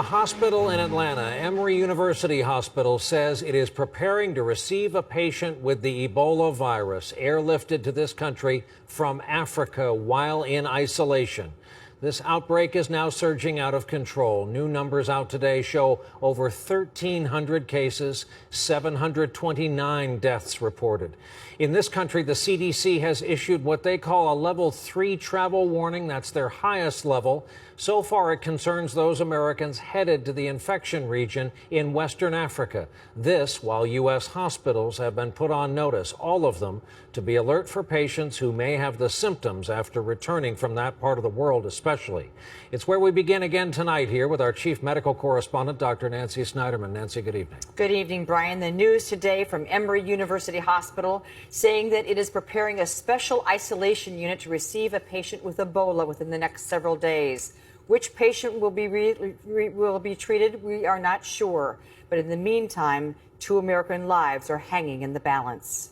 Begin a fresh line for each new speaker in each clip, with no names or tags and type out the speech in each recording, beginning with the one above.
hospital in Atlanta, Emory University Hospital, says it is preparing to receive a patient with the Ebola virus airlifted to this country from Africa while in isolation. This outbreak is now surging out of control. New numbers out today show over 1,300 cases, 729 deaths reported. In this country, the CDC has issued what they call a level 3 travel warning. That's their highest level. So far, it concerns those Americans headed to the infection region in Western Africa. This while U.S. hospitals have been put on notice, all of them, to be alert for patients who may have the symptoms after returning from that part of the world especially. It's where we begin again tonight here with our chief medical correspondent, Dr. Nancy Snyderman. Nancy, good evening.
Good evening, Brian. The news today from Emory University Hospital saying that it is preparing a special isolation unit to receive a patient with Ebola within the next several days. Which patient will be treated, we are not sure. But in the meantime, 2 American lives are hanging in the balance.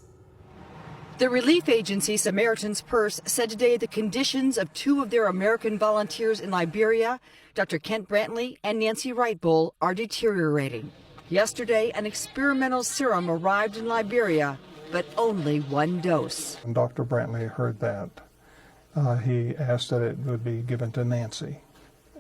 The relief agency Samaritan's Purse said today the conditions of 2 of their American volunteers in Liberia, Dr. Kent Brantley and Nancy Wright-Bull, are deteriorating. Yesterday, an experimental serum arrived in Liberia, but only 1 dose.
When Dr. Brantley heard that, he asked that it would be given to Nancy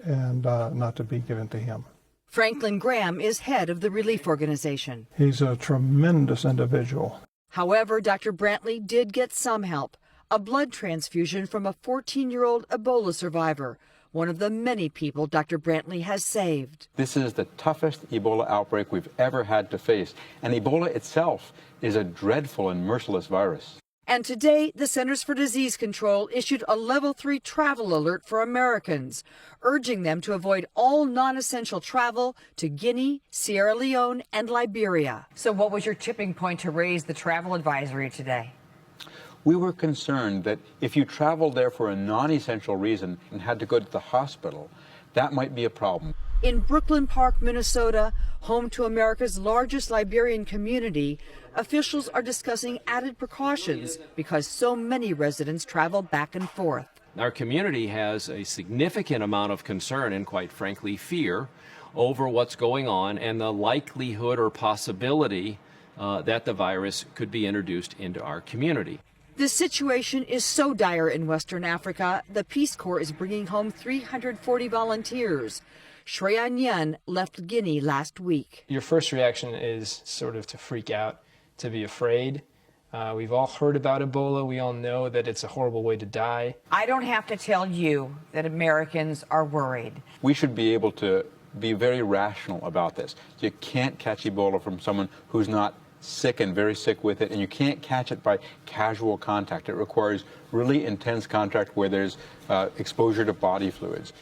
and not to be given to him.
Franklin Graham is head of the relief organization.
He's a tremendous individual.
However, Dr. Brantley did get some help, a blood transfusion from a 14-year-old Ebola survivor, one of the many people Dr. Brantley has saved.
This is the toughest Ebola outbreak we've ever had to face, and Ebola itself is a dreadful and merciless virus.
And today, the Centers for Disease Control issued a level 3 travel alert for Americans, urging them to avoid all non-essential travel to Guinea, Sierra Leone, and Liberia.
So what was your tipping point to raise the travel advisory today?
We were concerned that if you traveled there for a non-essential reason and had to go to the hospital, that might be a problem.
In Brooklyn Park, Minnesota, home to America's largest Liberian community, officials are discussing added precautions because so many residents travel back and forth.
Our community has a significant amount of concern and, quite frankly, fear over what's going on and the likelihood or possibility that the virus could be introduced into our community.
The situation is so dire in Western Africa, the Peace Corps is bringing home 340 volunteers. Shreya Nyen left Guinea last week.
Your first reaction is sort of to freak out, to be afraid. We've all heard about Ebola. We all know that it's a horrible way to die.
I don't have to tell you that Americans are worried.
We should be able to be very rational about this. You can't catch Ebola from someone who's not sick and very sick with it, and you can't catch it by casual contact. It requires really intense contact where there's exposure to body fluids.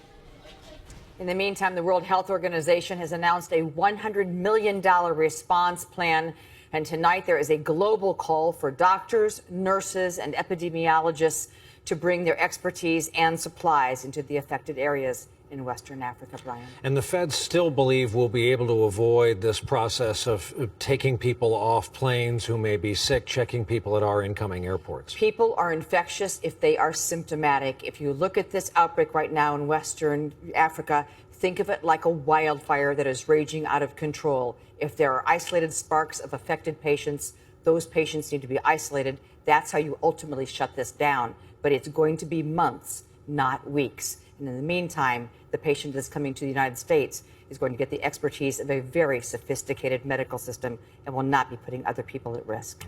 In the meantime, the World Health Organization has announced a $100 million response plan. And tonight there is a global call for doctors, nurses, and epidemiologists to bring their expertise and supplies into the affected areas in Western Africa, Brian.
And the feds still believe we'll be able to avoid this process of taking people off planes who may be sick, checking people at our incoming airports.
People are infectious if they are symptomatic. If you look at this outbreak right now in Western Africa, think of it like a wildfire that is raging out of control. If there are isolated sparks of affected patients, those patients need to be isolated. That's how you ultimately shut this down. But it's going to be months, not weeks. And in the meantime, the patient that's coming to the United States is going to get the expertise of a very sophisticated medical system and will not be putting other people at risk.